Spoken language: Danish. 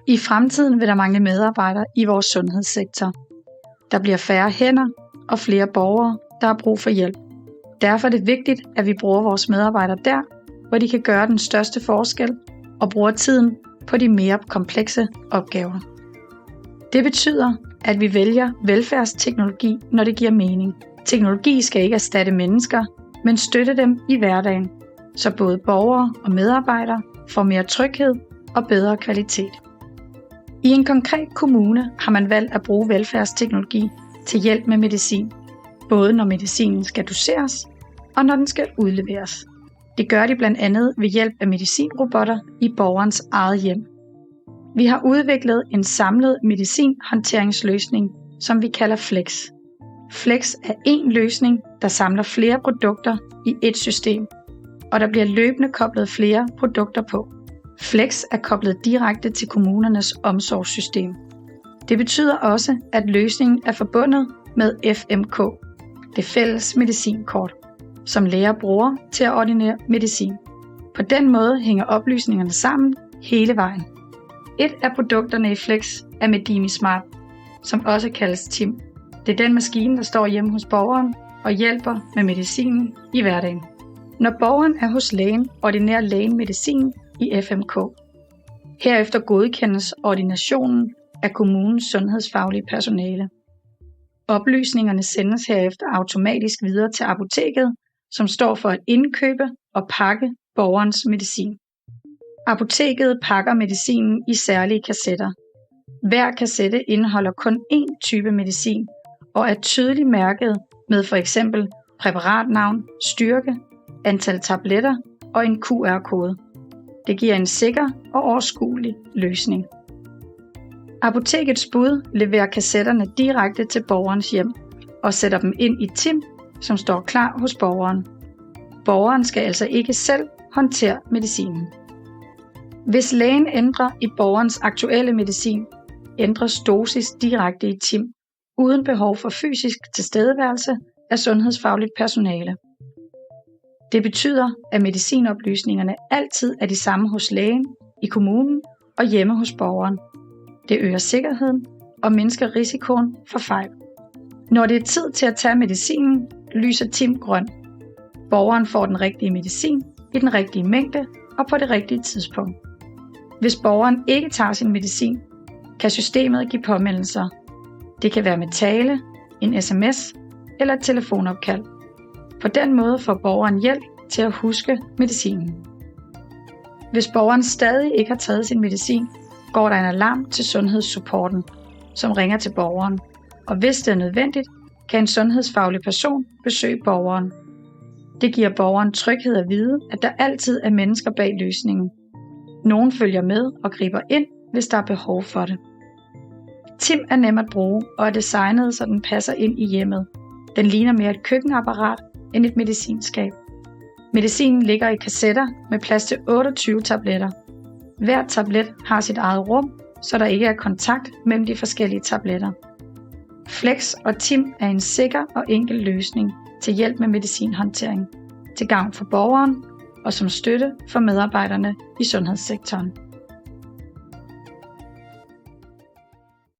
I fremtiden vil der mangle medarbejdere i vores sundhedssektor. Der bliver færre hænder og flere borgere, der har brug for hjælp. Derfor er det vigtigt, at vi bruger vores medarbejdere der, hvor de kan gøre den største forskel og bruger tiden på de mere komplekse opgaver. Det betyder, at vi vælger velfærdsteknologi, når det giver mening. Teknologi skal ikke erstatte mennesker, men støtte dem i hverdagen, så både borgere og medarbejdere får mere tryghed og bedre kvalitet. I en konkret kommune har man valgt at bruge velfærdsteknologi til hjælp med medicin, både når medicinen skal doseres og når den skal udleveres. Det gør de blandt andet ved hjælp af medicinrobotter i borgerens eget hjem. Vi har udviklet en samlet medicinhåndteringsløsning, som vi kalder Flex. Flex er én løsning, der samler flere produkter i ét system, og der bliver løbende koblet flere produkter på. Flex er koblet direkte til kommunernes omsorgssystem. Det betyder også, at løsningen er forbundet med FMK, det fælles medicinkort, som læger bruger til at ordinere medicin. På den måde hænger oplysningerne sammen hele vejen. Et af produkterne i Flex er MedimiSmart, som også kaldes TIM. Det er den maskine, der står hjemme hos borgeren og hjælper med medicinen i hverdagen. Når borgeren er hos lægen, ordinerer lægen medicin i FMK. Herefter godkendes ordinationen af kommunens sundhedsfaglige personale. Oplysningerne sendes herefter automatisk videre til apoteket, som står for at indkøbe og pakke borgerens medicin. Apoteket pakker medicinen i særlige kassetter. Hver kassette indeholder kun én type medicin og er tydeligt mærket med f.eks. præparatnavn, styrke, antal tabletter og en QR-kode. Det giver en sikker og overskuelig løsning. Apotekets bud leverer kassetterne direkte til borgerens hjem og sætter dem ind i TIM, som står klar hos borgeren. Borgeren skal altså ikke selv håndtere medicinen. Hvis lægen ændrer i borgerens aktuelle medicin, ændres dosis direkte i TIM, uden behov for fysisk tilstedeværelse af sundhedsfagligt personale. Det betyder, at medicinoplysningerne altid er de samme hos lægen, i kommunen og hjemme hos borgeren. Det øger sikkerheden og mindsker risikoen for fejl. Når det er tid til at tage medicinen, lyser TIM grøn. Borgeren får den rigtige medicin i den rigtige mængde og på det rigtige tidspunkt. Hvis borgeren ikke tager sin medicin, kan systemet give påmindelser. Det kan være med tale, en sms eller et telefonopkald. På den måde får borgeren hjælp til at huske medicinen. Hvis borgeren stadig ikke har taget sin medicin, går der en alarm til sundhedssupporten, som ringer til borgeren. Og hvis det er nødvendigt, kan en sundhedsfaglig person besøge borgeren. Det giver borgeren tryghed at vide, at der altid er mennesker bag løsningen. Nogen følger med og griber ind, hvis der er behov for det. TIM er nem at bruge og er designet, så den passer ind i hjemmet. Den ligner mere et køkkenapparat end et medicinskab. Medicinen ligger i kassetter med plads til 28 tabletter. Hver tablet har sit eget rum, så der ikke er kontakt mellem de forskellige tabletter. Flex og TIM er en sikker og enkel løsning til hjælp med medicinhåndtering, til gavn for borgeren og som støtte for medarbejderne i sundhedssektoren.